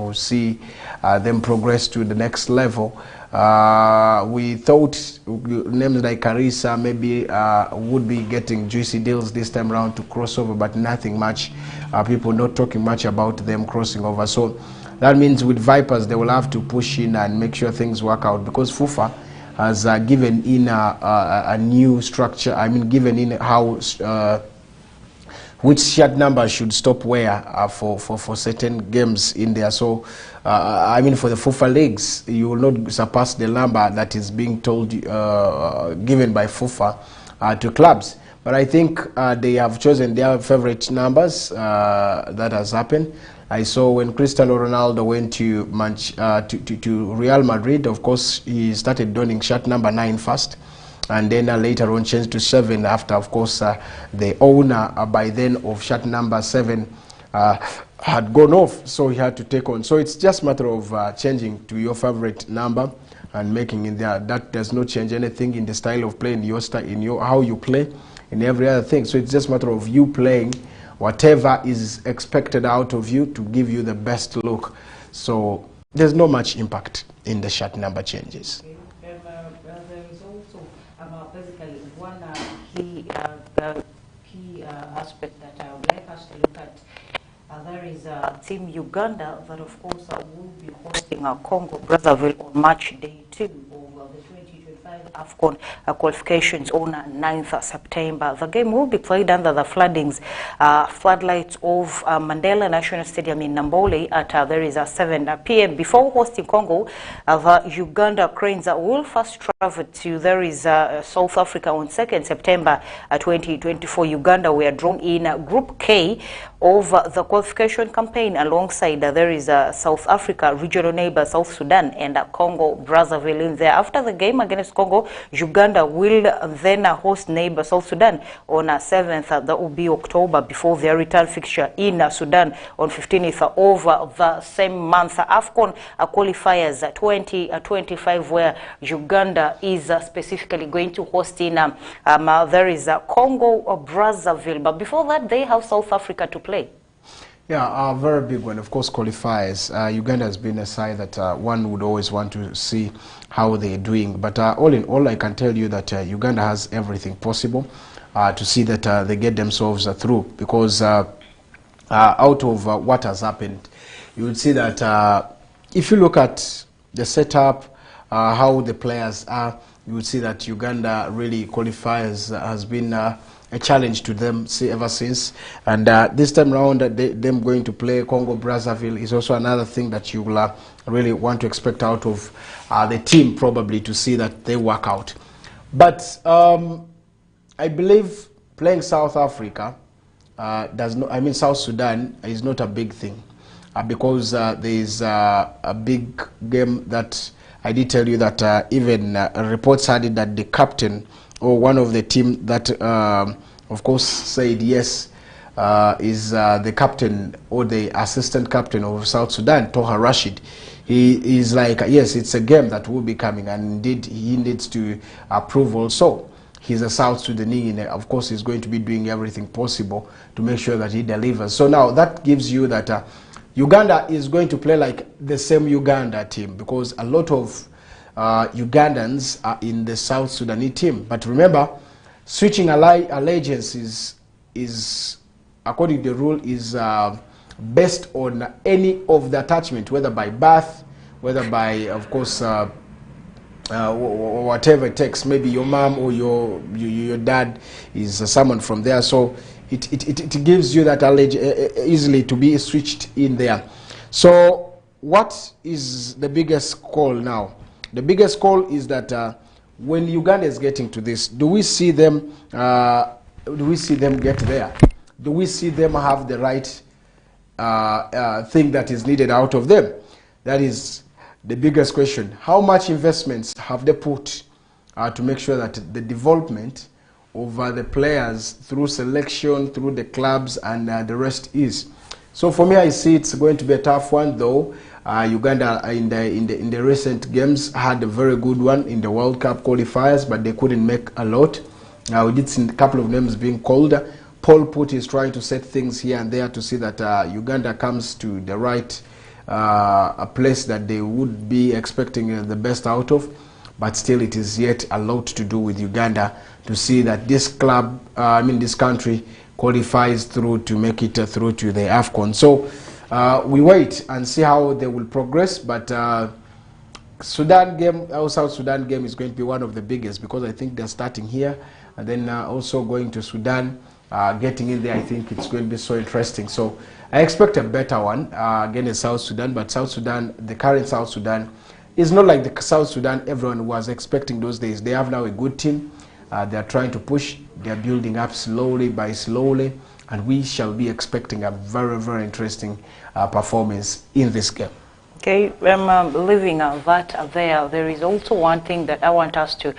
we'll see them progress to the next level. We thought names like Karisa maybe would be getting juicy deals this time around to cross over, but nothing much. People not talking much about them crossing over. So that means with Vipers, they will have to push in and make sure things work out, because FUFA has given in a new structure. I mean, given in how which shirt number should stop where for certain games in there. So I mean, for the FUFA leagues, you will not surpass the number that is being told given by FUFA to clubs. But I think they have chosen their favorite numbers. That has happened. I saw when Cristiano Ronaldo went to Real Madrid, of course, he started donning shirt number 9 first, and then later on changed to 7 after, of course, the owner by then of shirt number 7 had gone off, so he had to take on. So it's just a matter of changing to your favorite number and making it there. That does not change anything in the style of play, in your style, in your how you play, in every other thing. So it's just a matter of you playing whatever is expected out of you to give you the best look. So there's not much impact in the shirt number changes. There is also basically one key aspect that I would like us to look at. There is Team Uganda that, of course, will be hosting Congo Brazzaville on match day 2 of the 2025 AFCON qualifications on 9th September. The game will be played under the floodlights of Mandela National Stadium in Nambole at there is 7 p.m. Before hosting Congo, the Uganda Cranes will first travel to there is South Africa on 2nd September 2024. Uganda were drawn in Group K of the qualification campaign alongside there is South Africa, regional neighbor South Sudan, and Congo Brazzaville in there. After the game against Congo, Uganda will then host neighbor South Sudan on 7th, that will be October, before their return fixture in Sudan on 15th of the same month. AFCON qualifiers 2025, where Uganda is specifically going to host in there is Congo Brazzaville. But before that, they have South Africa to play. Yeah, a very big one. Of course, qualifiers. Uganda has been a side that one would always want to see how they're doing. But all in all, I can tell you that Uganda has everything possible to see that they get themselves through. Because out of what has happened, you would see that if you look at the setup, how the players are, you would see that Uganda really qualifiers has been a challenge to them ever since. And this time around, them going to play Congo Brazzaville is also another thing that you will really want to expect out of the team, probably, to see that they work out. But I believe playing South Africa South Sudan is not a big thing, because there is a big game that I did tell you that even reports had it that the captain or one of the team that of course said yes is the captain or the assistant captain of South Sudan, Toha Rashid. He is like, yes, it's a game that will be coming, and indeed he needs to approve also. He's a South Sudanese, and of course he's going to be doing everything possible to make sure that he delivers. So now that gives you that Uganda is going to play like the same Uganda team, because a lot of Ugandans are in the South Sudanese team. But remember, switching allegiances is, according to the rule, is based on any of the attachment, whether by birth, whether by, of course, whatever it takes. Maybe your mom or your dad is someone from there. So it gives you that easily to be switched in there. So what is the biggest call now? The biggest call is that when Uganda is getting to this, do we see them get there? Do we see them have the right thing that is needed out of them? That is the biggest question. How much investments have they put to make sure that the development of the players through selection, through the clubs, and the rest is? So for me, I see it's going to be a tough one, though. Uganda in the recent games had a very good one in the World Cup qualifiers, but they couldn't make a lot. We did see a couple of names being called. Paul Put is trying to set things here and there to see that Uganda comes to the right a place that they would be expecting the best out of, but still it is yet a lot to do with Uganda to see that this club, this country qualifies through to make it through to the AFCON. So we wait and see how they will progress, but Sudan game, our South Sudan game is going to be one of the biggest, because I think they're starting here and then also going to Sudan, getting in there. I think it's going to be so interesting. So I expect a better one against South Sudan, but South Sudan, the current South Sudan, is not like the South Sudan everyone was expecting those days. They have now a good team. They are trying to push. They are building up slowly by slowly, and we shall be expecting a very, very interesting performance in this game. Okay, leaving that there is also one thing that I want us to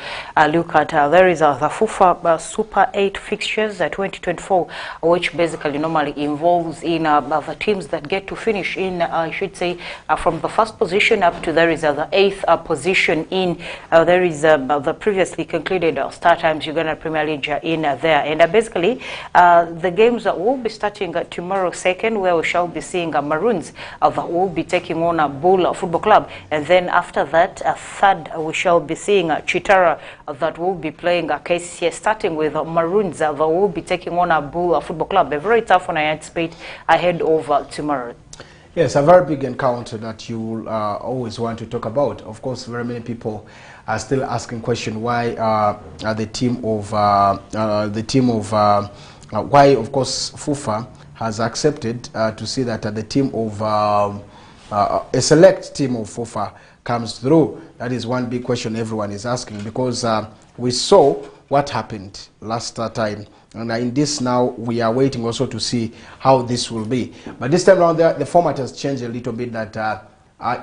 look at. There is the FIFA Super 8 fixtures 2024, which basically normally involves in the teams that get to finish in, I should say, from the first position up to there is the 8th position in. There is the previously concluded Star Times Uganda Premier League in there. And basically, the games will be starting tomorrow 2nd, where we shall be seeing Maroons that will be taking on Bull Football Club, and then after that, 3rd, we shall be seeing Chitara that will be playing KCCA, starting with Maroons that will be taking on Bull Football Club. A very tough one, I anticipate, ahead of tomorrow. Yes, a very big encounter that you will always want to talk about. Of course, very many people are still asking question why the team of why, of course, FIFA has accepted to see that the team of a select team of FIFA comes through. That is one big question everyone is asking, because we saw what happened last time, and in this now we are waiting also to see how this will be. But this time around, the format has changed a little bit, that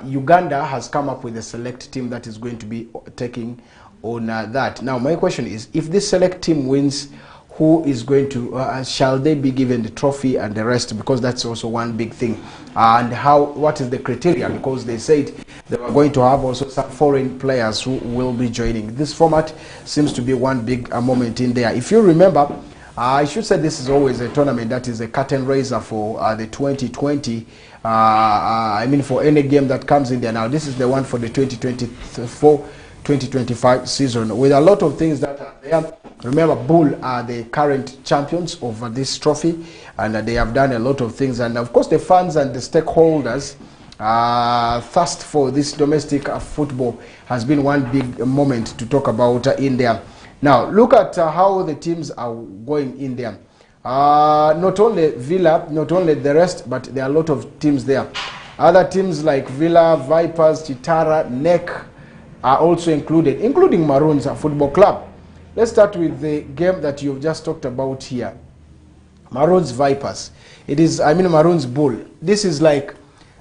Uganda has come up with a select team that is going to be taking on that. Now my question is, if this select team wins, who is going to, shall they be given the trophy and the rest? Because that's also one big thing. And what is the criteria? Because they said they were going to have also some foreign players who will be joining. This format seems to be one big moment in there. If you remember, I should say this is always a tournament that is a curtain raiser for the 2020. For any game that comes in there. Now this is the one for the 2024-2025 season, with a lot of things that are there. Remember, Bull are the current champions of this trophy, and they have done a lot of things. And of course, the fans and the stakeholders thirst for this domestic football has been one big moment to talk about in there. Now, look at how the teams are going in there. Not only Villa, not only the rest, but there are a lot of teams there. Other teams like Villa, Vipers, Chitara, NEC are also included, including Maroons Football Club. Let's start with the game that you've just talked about here. Maroons Vipers. It is, Maroons Bull. This is like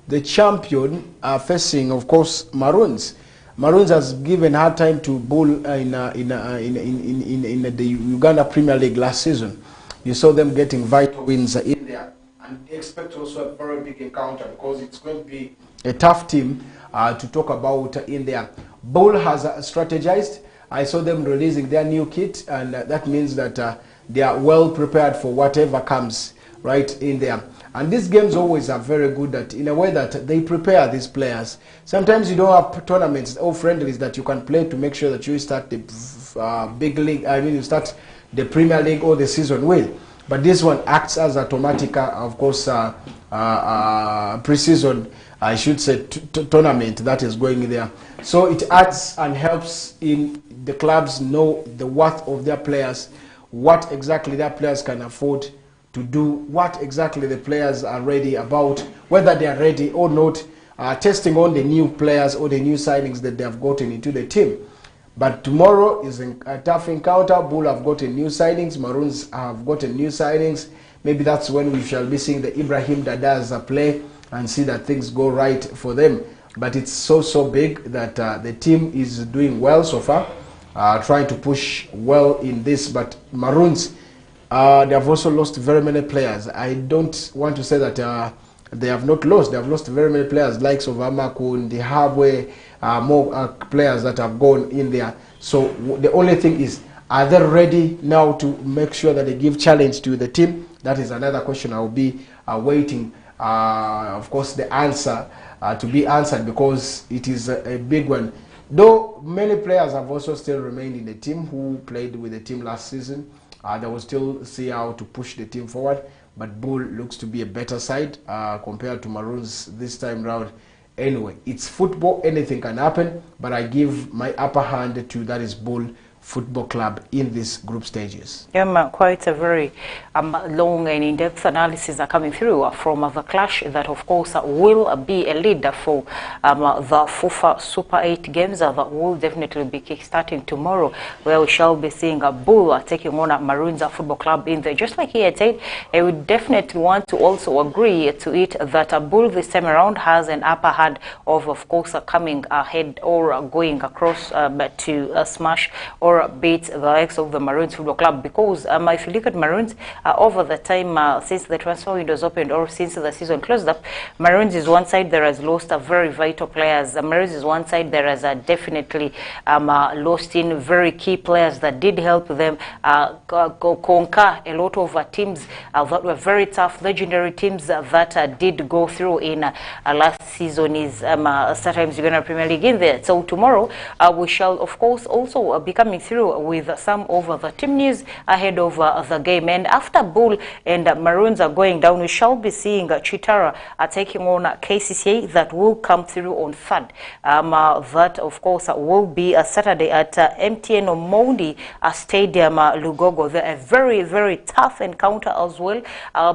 the champion facing, of course, Maroons. Maroons has given hard time to Bull in the Uganda Premier League last season. You saw them getting vital wins in there. And expect also a very big encounter, because it's going to be a tough team to talk about in there. Bull has strategized. I saw them releasing their new kit, and that means that they are well prepared for whatever comes right in there. And these games always are very good that in a way that they prepare these players. Sometimes you don't have tournaments or friendlies that you can play to make sure that you start the big league. You start the Premier League or the season well. But this one acts as a automatic, of course, pre-season, I should say, tournament that is going there. So it adds and helps in the clubs know the worth of their players, what exactly their players can afford to do, what exactly the players are ready about, whether they are ready or not, testing on the new players or the new signings that they have gotten into the team. But tomorrow is a tough encounter. Bull have gotten new signings, Maroons have gotten new signings. Maybe that's when we shall be seeing the Ibrahim Dadaz play and see that things go right for them. But it's so big that the team is doing well so far, trying to push well in this. But Maroons, they have also lost very many players. I don't want to say that they have not lost. They have lost very many players, likes of Amakun, the Habwe, more players that have gone in there. So the only thing is, are they ready now to make sure that they give challenge to the team? That is another question I will be waiting, of course, the answer to be answered, because it is a big one. Though many players have also still remained in the team who played with the team last season, they will still see how to push the team forward. But Bull looks to be a better side compared to Maroons this time round. Anyway, it's football, anything can happen, but I give my upper hand to that is Bull Football Club in these group stages. Yeah, quite a very long and in-depth analysis are coming through from the clash that, of course, will be a leader for the FUFA Super 8 games that will definitely be kickstarting tomorrow, where we shall be seeing a Bull taking on Maroons Football Club in there. Just like he had said, I would definitely want to also agree to it that a Bull this time around has an upper hand of course, coming ahead or going across to smash or beat the likes of the Maroons Football Club, because if you look at Maroons over the time since the transfer windows opened or since the season closed up, Maroons is one side that has lost very vital players. Maroons is one side that has definitely lost in very key players that did help them conquer a lot of teams that were very tough, legendary teams that did go through in last season is sometimes Uganda Premier League in there. So tomorrow we shall of course also be coming through with some of the team news ahead of the game. And after Bull and Maroons are going down, we shall be seeing Chitara taking on KCCA. That will come through on 3rd. That of course will be a Saturday at MTN Omondi Stadium, Lugogo. They're a very, very tough encounter as well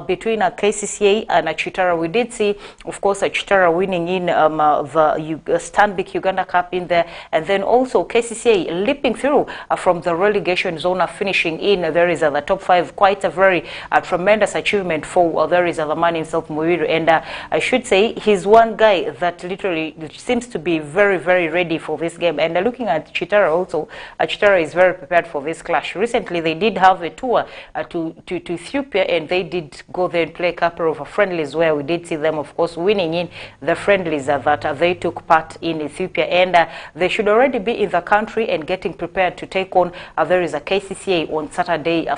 between KCCA and Chitara. We did see, of course, Chitara winning in the Stanbic Uganda Cup in there, and then also KCCA leaping through from the relegation zone, finishing in there is the top 5. Quite a very tremendous achievement for there is the man himself, Muiru. And I should say he's one guy that literally seems to be very, very ready for this game. And looking at Chitara also, Chitara is very prepared for this clash. Recently they did have a tour to Ethiopia, and they did go there and play a couple of friendlies where we did see them, of course, winning in the friendlies that they took part in Ethiopia. And they should already be in the country and getting prepared to take on there is a KCCA on Saturday, a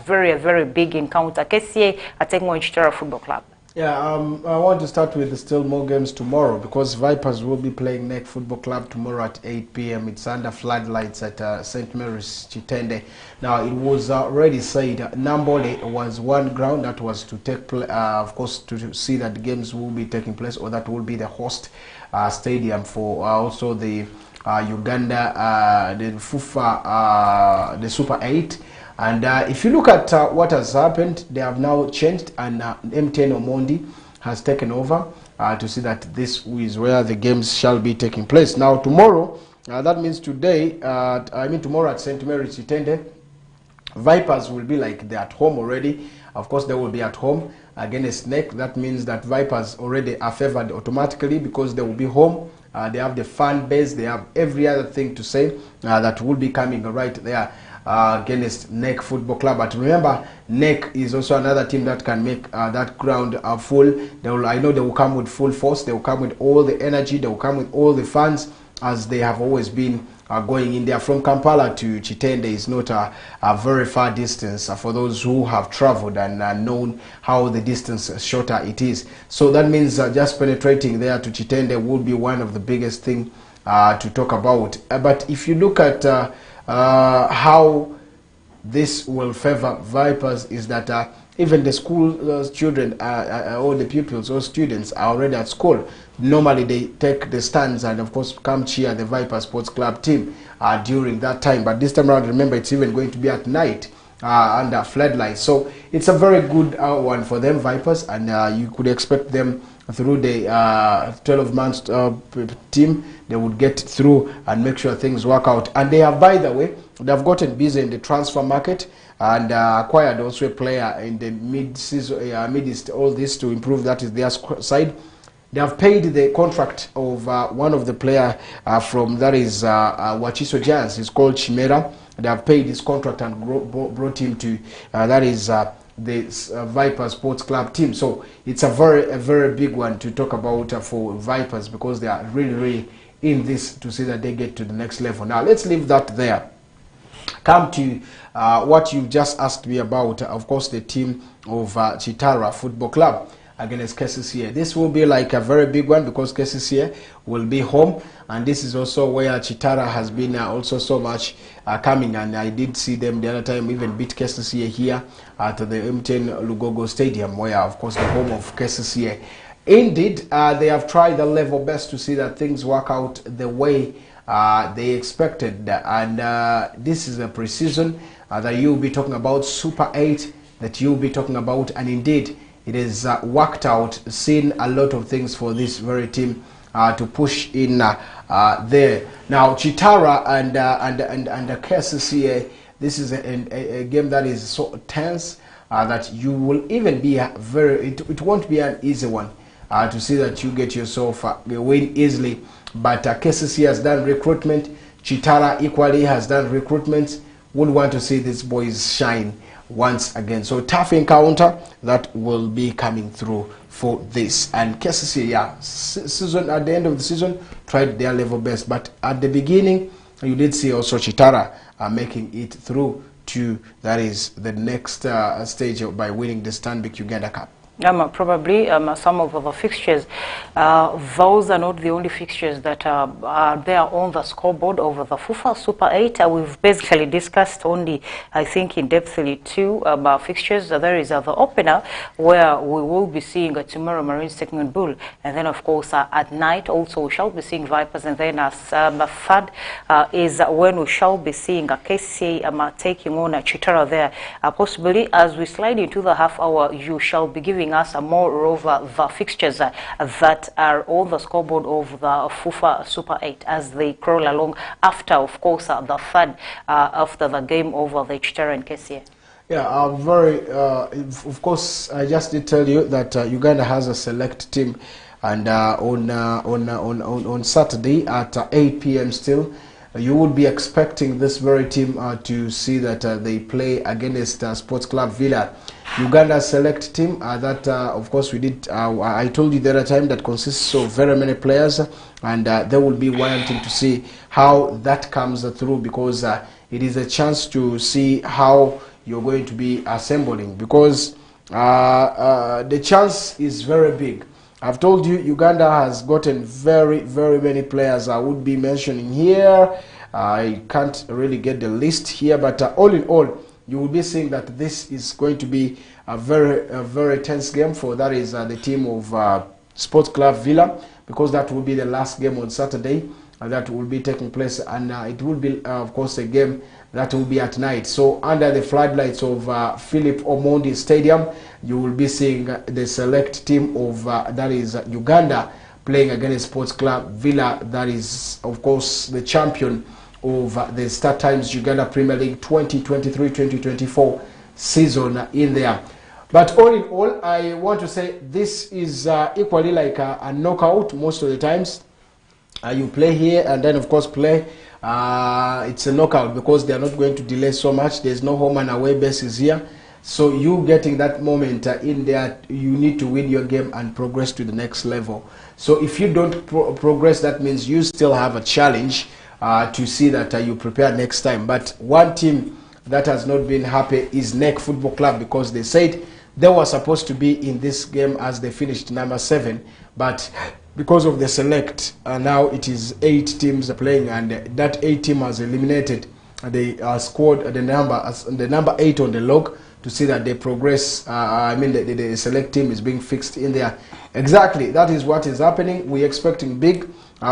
very, very big encounter. KCCA are taking on Chitara Football Club. Yeah, I want to start with still more games tomorrow, because Vipers will be playing NEC Football Club tomorrow at 8 p.m. It's under floodlights at St. Mary's Chitende. Now, it was already said Nambole was one ground that was to take of course, to see that the games will be taking place, or that will be the host stadium for also the Uganda, the FUFA, the Super 8. And if you look at what has happened, they have now changed, and MTN Omondi has taken over to see that this is where the games shall be taking place. Now tomorrow, that means today, tomorrow at St. Mary's Chitende, Vipers will be like they're at home already. Of course, they will be at home against NEC. That means that Vipers already are favored automatically, because they will be home. They have the fan base, they have every other thing to say that will be coming right there against NEC Football Club. But remember, NEC is also another team that can make that ground full. I know they will come with full force, they will come with all the energy, they will come with all the fans, as they have always been going in there. From Kampala to Chitende is not a very far distance for those who have traveled and known how the distance shorter it is. So that means just penetrating there to Chitende will be one of the biggest thing to talk about. But if you look at how this will favor Vipers, is that even the school children, all the pupils or students are already at school. Normally they take the stands and of course come cheer the Viper Sports Club team during that time. But this time around, remember, it's even going to be at night under floodlights. So it's a very good one for them, Vipers, and you could expect them through the 12 months team. They would get through and make sure things work out. And they have, by the way, they have gotten busy in the transfer market and acquired also a player in the mid-east, all this to improve, that is their side. They have paid the contract of one of the player from, that is Wachiso Giants. He's called Chimera. They have paid his contract and brought him to, that is the Viper Sports Club team. So it's a very big one to talk about for Vipers, because they are really in this to see that they get to the next level. Now let's leave that there. Come to what you've just asked me about, of course, the team of Chitara Football Club. against KCCA. This will be like a very big one because KCCA will be home, and this is also where Chitara has been also so much coming, and I did see them the other time even beat KCCA here at the M10 Lugogo Stadium, where of course the home of KCCA. Indeed, they have tried their level best to see that things work out the way they expected, and this is a pre-season that you'll be talking about, Super 8 that you'll be talking about, and indeed it is worked out, seen a lot of things for this very team to push in there. Now Chitara and KCCA, this is a game that is so tense that you will even be it won't be an easy one to see that you get yourself a win easily. But KCCA has done recruitment, Chitara equally has done recruitment. Would want to see these boys shine once again. So tough encounter that will be coming through for this. And KCCA, yeah, season at the end of the season tried their level best, but at the beginning you did see also Chitara making it through to, that is the next stage by winning the Stanbic Uganda Cup. Probably some of the fixtures, those are not the only fixtures that are there on the scoreboard over the FUFA Super 8. We've basically discussed only, I think, in depthly two fixtures. There is the opener, where we will be seeing tomorrow Marines taking on Bull, and then of course at night also we shall be seeing Vipers, and then as third is when we shall be seeing KCCA taking on Chitara there. Possibly as we slide into the half hour, you shall be giving us more over the fixtures that are on the scoreboard of the FUFA Super 8 as they crawl along after, of course, the third after the game over the Chitara and KCA. Yeah, of course, I just did tell you that Uganda has a select team, and on Saturday at 8 p.m. still, you would be expecting this very team to see that they play against Sports Club Villa. Uganda select team that of course we did, I told you the other time, that consists of very many players, and they will be wanting to see how that comes through, because it is a chance to see how you're going to be assembling, because the chance is very big. I've told you Uganda has gotten very many players. I would be mentioning here, I can't really get the list here, but all in all, you will be seeing that this is going to be a very tense game for, that is the team of Sports Club Villa, because that will be the last game on Saturday that will be taking place, and it will be of course a game that will be at night. So under the floodlights of Philip Omondi Stadium, you will be seeing the select team of that is Uganda playing against Sports Club Villa, that is of course the champion of the Star Times Uganda Premier League 2023-2024 season in there. But all in all, I want to say this is equally like a knockout most of the times. You play here and then of course play. It's a knockout because they are not going to delay so much. There's no home and away bases here. So you getting that moment in there, you need to win your game and progress to the next level. So if you don't progress, that means you still have a challenge to see that you prepare next time. But one team that has not been happy is NEC Football Club, because they said they were supposed to be in this game as they finished number 7, but because of the select, now it is 8 teams playing, and that 8 team has eliminated the squad, the number 8 on the log, to see that they progress. I mean the select team is being fixed in there. Exactly, that is what is happening. We're expecting big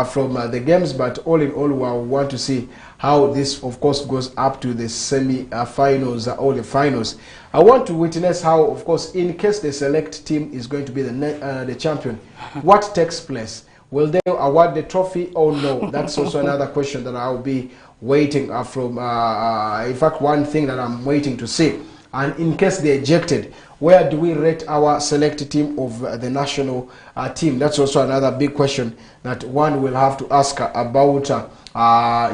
from the games, but all in all, we want to see how this of course goes up to the semi-finals or the finals. I want to witness how, of course, in case the select team is going to be the champion, what takes place. Will they award the trophy or no? That's also another question that I'll be waiting from, in fact, one thing that I'm waiting to see. And in case they ejected, where do we rate our select team of the national team? That's also another big question that one will have to ask about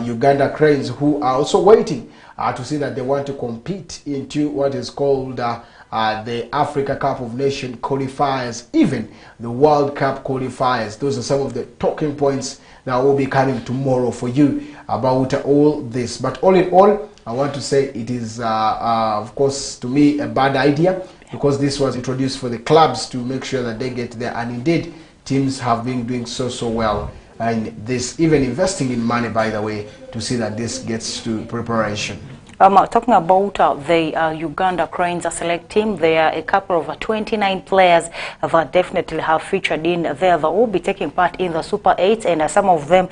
Uganda Cranes, who are also waiting to see that they want to compete into what is called the Africa Cup of Nations qualifiers, even the World Cup qualifiers. Those are some of the talking points that will be coming tomorrow for you about all this. But all in all, I want to say it is, of course, to me, a bad idea because this was introduced for the clubs to make sure that they get there. And indeed, teams have been doing so well. And this, even investing in money, by the way, to see that this gets to preparation. Talking about the Uganda Cranes select team, there are a couple of 29 players that definitely have featured in there. They will be taking part in the Super 8, and some of them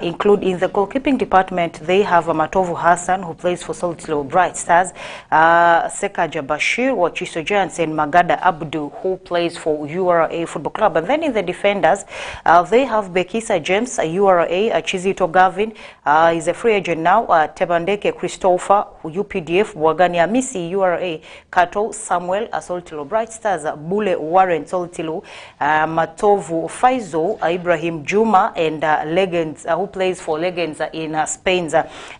include in the goalkeeping department. They have Matovu Hassan, who plays for Soltilo Bright Stars, Sekaja Bashir, Wachiso Giants, and Magada Abdu, who plays for URA Football Club. And then in the defenders, they have Bekisa James, URA, Chizito Gavin, is a free agent now, Tebandeke Christopher, UPDF, Bwagani Amisi, URA, Kato Samuel, Soltilo Bright Stars, Bule Warren, Soltilo, Matovu Faizo, Ibrahim Juma, and Legends, who plays for Legends in Spain.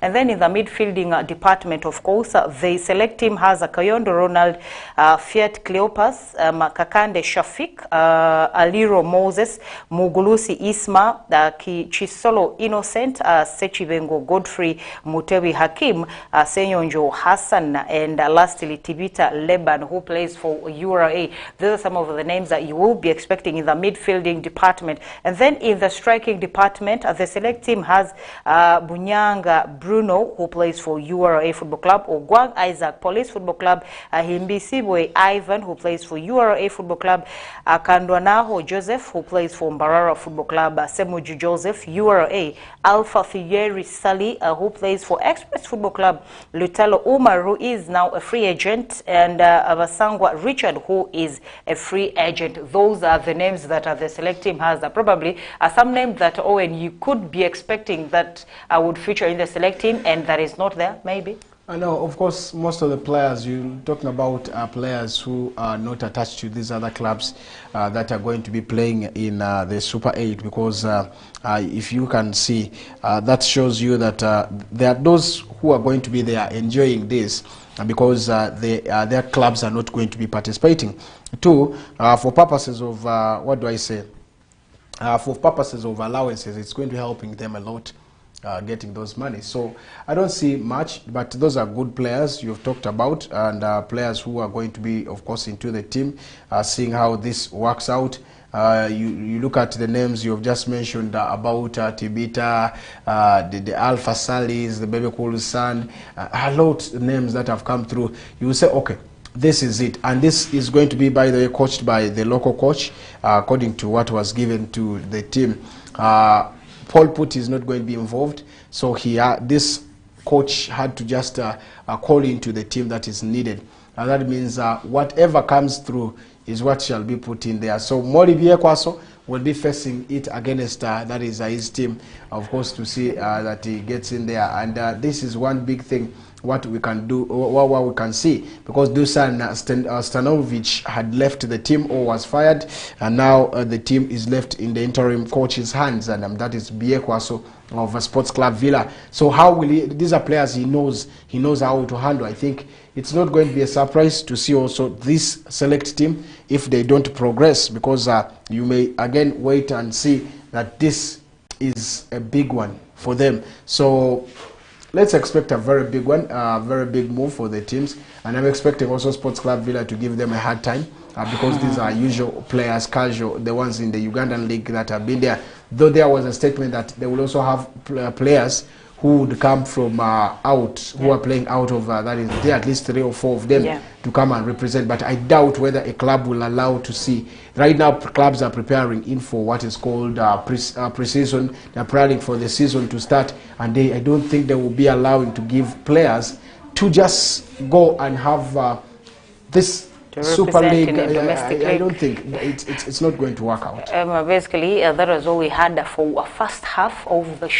And then in the midfielding department, of course, the select team has Kayondo Ronald, Fiat Cleopas, Kakande Shafik, Aliro Moses, Mugulusi Isma, Chisolo Innocent, Sechivengo Godfrey, Mutewi Hakim, Senyonjo Hassan, and lastly Tibita Leban, who plays for URA. These are some of the names that you will be expecting in the midfielding department. And then in the striking department, the select team has Bunyanga Bruno, who plays for URA Football Club, Ogwang Isaac, Police Football Club, Himbisibwe Ivan, who plays for URA Football Club, Kandwanaho Joseph, who plays for Mbarara Football Club, Semuju Joseph, URA, Alpha Thierry Sali, who plays for Express Football Club, Lutalo Umar, who is now a free agent, and Abasangwa Richard, who is a free agent. Those are the names that the select team has. Probably some names that, Owen, you could be expecting that would feature in the select team, and that is not there, maybe? I know, of course, most of the players you're talking about are players who are not attached to these other clubs that are going to be playing in the Super 8, because if you can see, that shows you that there are those who are going to be there enjoying this because their clubs are not going to be participating. Two, for purposes of, what do I say, for purposes of allowances, it's going to be helping them a lot. Getting those money. So I don't see much, but those are good players you've talked about, and players who are going to be, of course, into the team, seeing how this works out. You look at the names you've just mentioned about Tibita, the Alpha Salis, the Baby Cool Sun, a lot of names that have come through. You will say, okay, this is it. And this is going to be, by the way, coached by the local coach, according to what was given to the team. Paul Put is not going to be involved, so this coach had to just call into the team that is needed. And that means whatever comes through is what shall be put in there. So Mori Biekwaso will be facing it against that is his team, of course, to see that he gets in there. And this is one big thing what we can do, or what we can see, because Dusan Stanovic had left the team or was fired, and now the team is left in the interim coach's hands, and that is Biekwaso of Sports Club Villa. So how will he? These are players he knows how to handle. I think it's not going to be a surprise to see also this select team if they don't progress, because you may again wait and see that this is a big one for them. So let's expect a very big one, a very big move for the teams. And I'm expecting also Sports Club Villa to give them a hard time because these are usual players, casual, the ones in the Ugandan league that have been there. Though there was a statement that they will also have players who would come from out, who are playing out of, that is, there are at least 3 or 4 of them to come and represent. But I doubt whether a club will allow to see. Right now, clubs are preparing in for what is called pre-season. They're preparing for the season to start, and I don't think they will be allowing to give players to just go and have this Super League. I don't think it's not going to work out. Basically, that is all we had for a first half of the show.